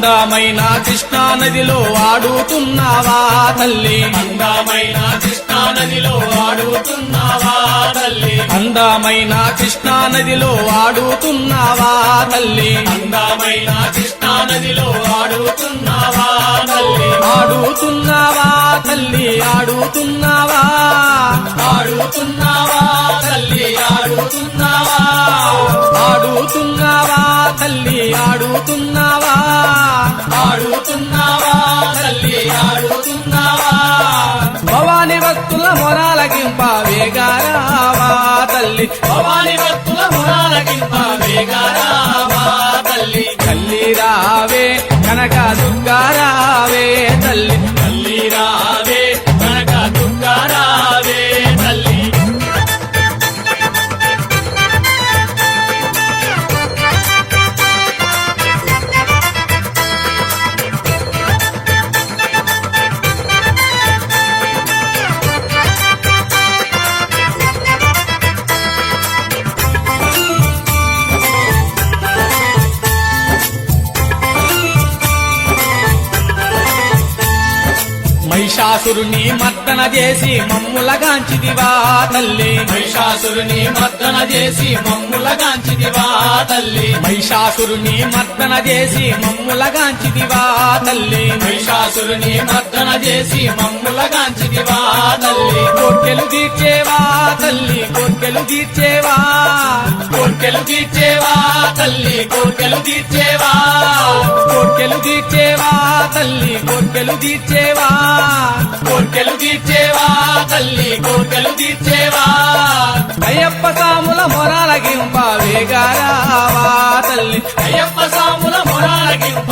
అందమైన కృష్ణా నదిలో ఆడుతున్నావా తల్లి అందమైన కృష్ణా నదిలో ఆడుతున్నావా తల్లి అందమైన కృష్ణా నదిలో ఆడుతున్నావా తల్లి అందమైన కృష్ణా నదిలో ఆడుతున్నావా తల్లి ఆడుతున్నావా తల్లి ఆడుతున్నావా ఆడుతున్నావా తల్లి ఆడుతున్నావా ఆడుతున్నావా తల్లి ఆడుతున్నావా ఆడుతున్నావా తల్లి ఆడుతున్నావా భవాని భక్తుల మొరాలకింప వేగారావా తల్లి భవాని భక్తుల మురాలకింప వేగారావా తల్లి తల్లి రావే కనక దుర్గా రావే తల్లి తల్లి రావే కనక దుర్గా రావే తల్లి మహిషాసురుని మర్దన చేసి మమ్ములగాంచిదివా తల్లి మహిషాసురుని మర్దన చేసి మమ్ములగాంచిదివా తల్లి మహిషాసురుని మర్దన చేసి మమ్ములగాంచిదివా తల్లి మహిషాసురుని మర్దన చేసి మమ్ములగాంచిదివా తల్లి కోర్కెలు తీర్చేవా తల్లి కోర్కెలు తీర్చేవా కోర్కెలు తీర్చేవా తల్లి కోర్కెలు తీర్చేవా కోర్కెలు తీర్చేవా తల్లి కోర్కెలు తీర్చేవా కోర్కెలు తీర్చేవా తల్లి కోర్కెలు తీర్చేవా అయ్యప్ప సాముల మొరాలకింప వేగారావా తల్లి అయ్యప్ప సాముల మొరాలకింప